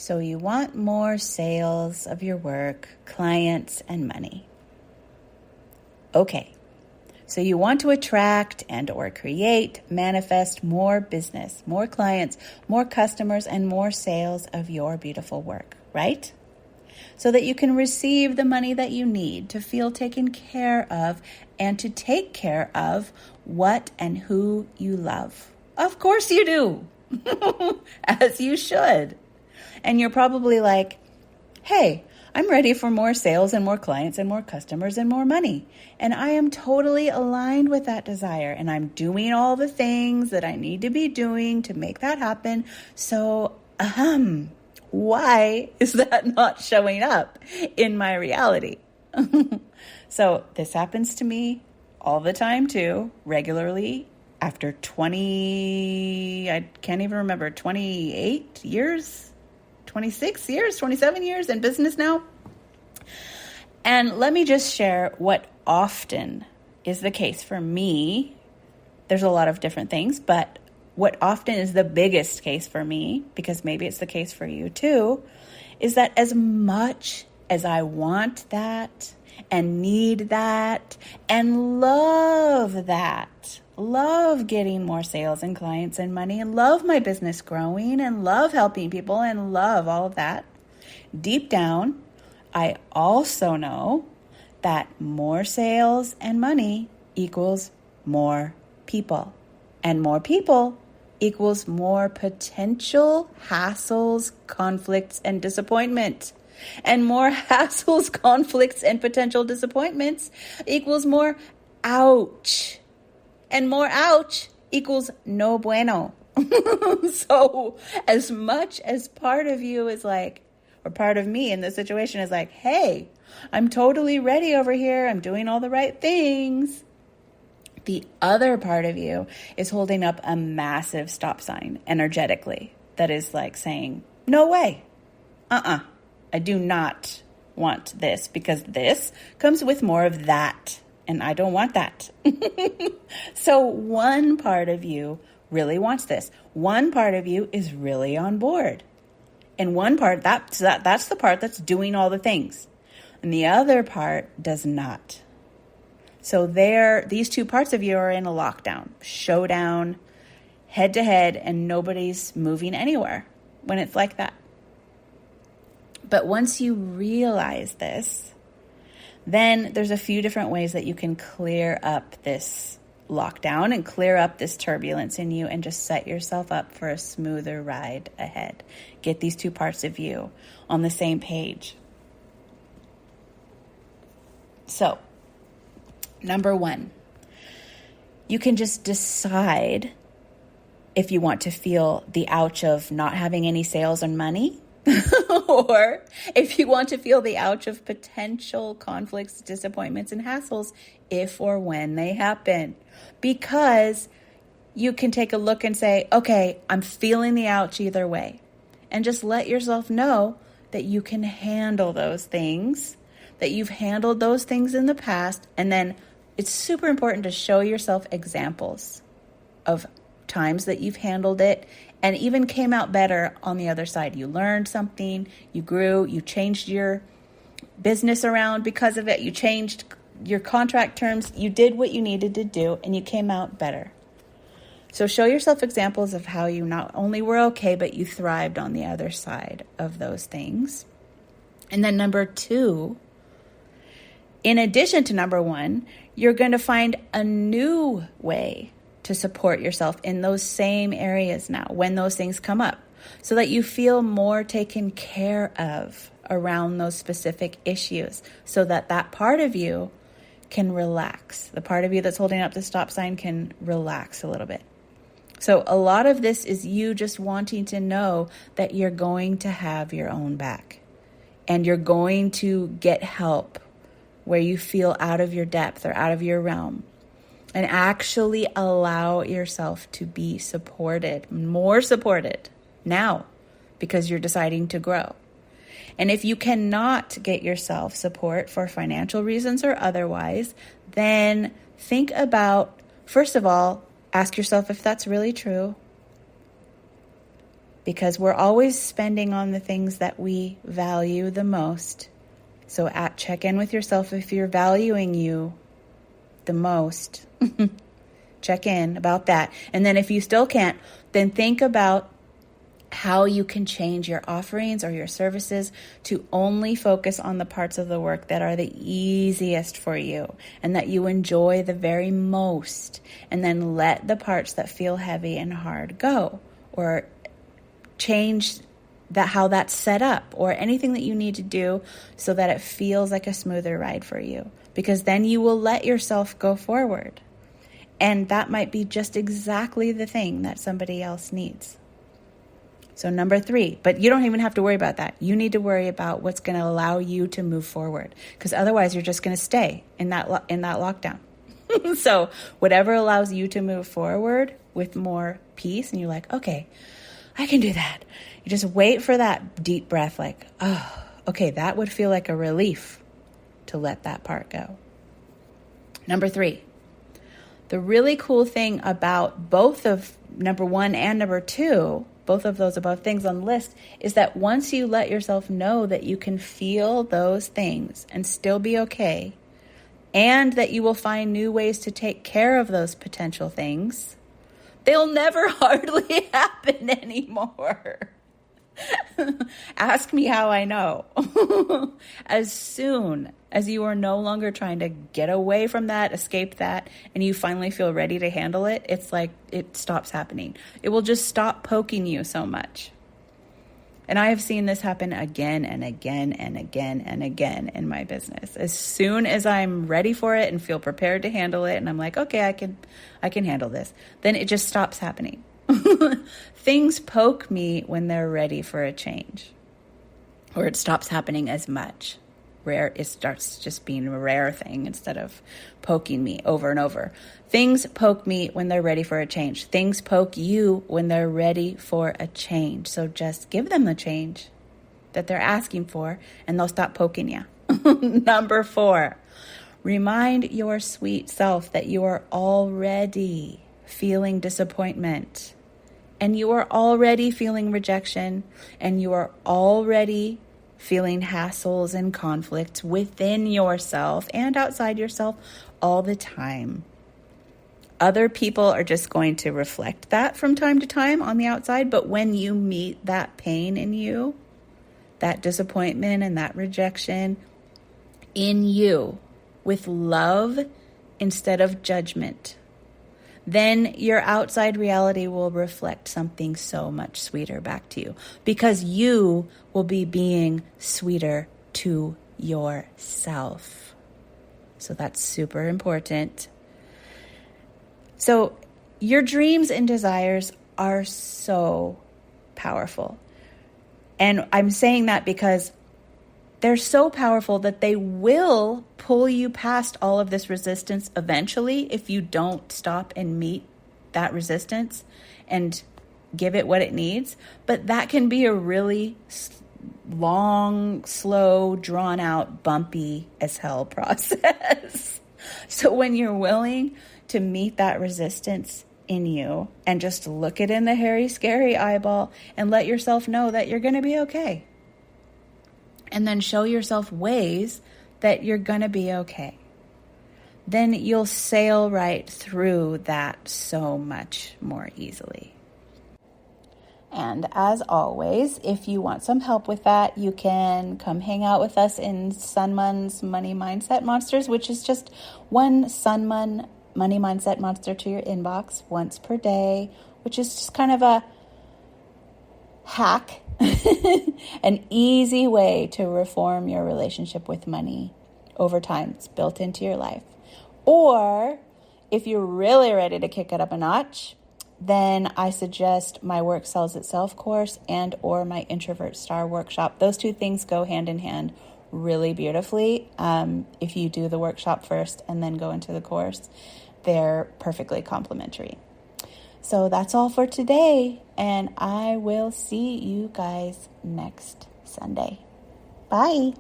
So you want more sales of your work, clients, and money. Okay. So you want to attract and or create, manifest more business, more clients, more customers, and more sales of your beautiful work, right? So that you can receive the money that you need to feel taken care of and to take care of what and who you love. Of course you do, as you should. And you're probably like, hey, I'm ready for more sales and more clients and more customers and more money. And I am totally aligned with that desire. And I'm doing all the things that I need to be doing to make that happen. So, why is that not showing up in my reality? So this happens to me all the time too, regularly. After I can't even remember, 28 years? 26 years, 27 years in business now. And let me just share what often is the case for me. There's a lot of different things, but what often is the biggest case for me, because maybe it's the case for you too, is that as much as I want that and need that and love that, love getting more sales and clients and money and love my business growing and love helping people and love all of that, deep down, I also know that more sales and money equals more people. And more people equals more potential hassles, conflicts, and disappointment. And more hassles, conflicts, and potential disappointments equals more ouch. And more ouch equals no bueno. So as much as part of you is like, or part of me in this situation is like, hey, I'm totally ready over here. I'm doing all the right things. The other part of you is holding up a massive stop sign energetically that is like saying, no way. I do not want this because this comes with more of that. And I don't want that. So one part of you really wants this. One part of you is really on board. And one part, that's the part that's doing all the things. And the other part does not. So these two parts of you are in a lockdown, showdown, head to head, and nobody's moving anywhere when it's like that. But once you realize this, then there's a few different ways that you can clear up this lockdown and clear up this turbulence in you and just set yourself up for a smoother ride ahead. Get these two parts of you on the same page. So, number one, you can just decide if you want to feel the ouch of not having any sales and money, or if you want to feel the ouch of potential conflicts, disappointments, and hassles if or when they happen. Because you can take a look and say, okay, I'm feeling the ouch either way. And just let yourself know that you can handle those things, that you've handled those things in the past. And then it's super important to show yourself examples of times that you've handled it and even came out better on the other side. You learned something, you grew, you changed your business around because of it, you changed your contract terms, you did what you needed to do, and you came out better. So show yourself examples of how you not only were okay, but you thrived on the other side of those things. And then number two, in addition to number one, you're going to find a new way to support yourself in those same areas now when those things come up so that you feel more taken care of around those specific issues so that that part of you can relax. The part of you that's holding up the stop sign can relax a little bit. So a lot of this is you just wanting to know that you're going to have your own back and you're going to get help where you feel out of your depth or out of your realm. And actually allow yourself to be supported, more supported now because you're deciding to grow. And if you cannot get yourself support for financial reasons or otherwise, then think about, first of all, ask yourself if that's really true. because we're always spending on the things that we value the most. So check in with yourself if you're valuing you the most. Check in about that. And then if you still can't, then think about how you can change your offerings or your services to only focus on the parts of the work that are the easiest for you and that you enjoy the very most, and then let the parts that feel heavy and hard go, or change that how that's set up, or anything that you need to do so that it feels like a smoother ride for you, because then you will let yourself go forward. And that might be just exactly the thing that somebody else needs. So number 3, but you don't even have to worry about that. You need to worry about what's going to allow you to move forward, because otherwise you're just going to stay in that lockdown. So whatever allows you to move forward with more peace, and you're like, okay, I can do that. You just wait for that deep breath, like, oh, okay, that would feel like a relief to let that part go. Number 3, the really cool thing about both of number 1 and number 2, both of those above things on the list, is that once you let yourself know that you can feel those things and still be okay, and that you will find new ways to take care of those potential things, they'll never hardly happen anymore. Ask me how I know. As soon as you are no longer trying to get away from that, escape that, and you finally feel ready to handle it, it's like it stops happening. It will just stop poking you so much. And I have seen this happen again and again and again and again in my business. As soon as I'm ready for it and feel prepared to handle it, and I'm like, okay, I can handle this, then it just stops happening. Things poke me when they're ready for a change, or it stops happening as much. It starts just being a rare thing instead of poking me over and over. Things poke me when they're ready for a change. Things poke you when they're ready for a change. So just give them the change that they're asking for, and they'll stop poking you. Number 4, remind your sweet self that you are already feeling disappointment, and you are already feeling rejection, and you are already feeling hassles and conflicts within yourself and outside yourself all the time. Other people are just going to reflect that from time to time on the outside, but when you meet that pain in you, that disappointment and that rejection in you with love instead of judgment, then your outside reality will reflect something so much sweeter back to you, because you will be being sweeter to yourself. So that's super important. So your dreams and desires are so powerful. And I'm saying that because they're so powerful that they will pull you past all of this resistance eventually if you don't stop and meet that resistance and give it what it needs. But that can be a really long, slow, drawn out, bumpy as hell process. So when you're willing to meet that resistance in you and just look it in the hairy, scary eyeball and let yourself know that you're going to be okay. And then show yourself ways that you're going to be okay. Then you'll sail right through that so much more easily. And as always, if you want some help with that, you can come hang out with us in Sunmun's Money Mindset Monsters, which is just one Sunmun Money Mindset Monster to your inbox once per day, which is just kind of a hack, an easy way to reform your relationship with money over time. It's built into your life. Or if you're really ready to kick it up a notch, then I suggest my Work Sells Itself course and or my Introvert Star workshop. Those two things go hand in hand really beautifully. If you do the workshop first and then go into the course, they're perfectly complementary. So that's all for today, and I will see you guys next Sunday. Bye.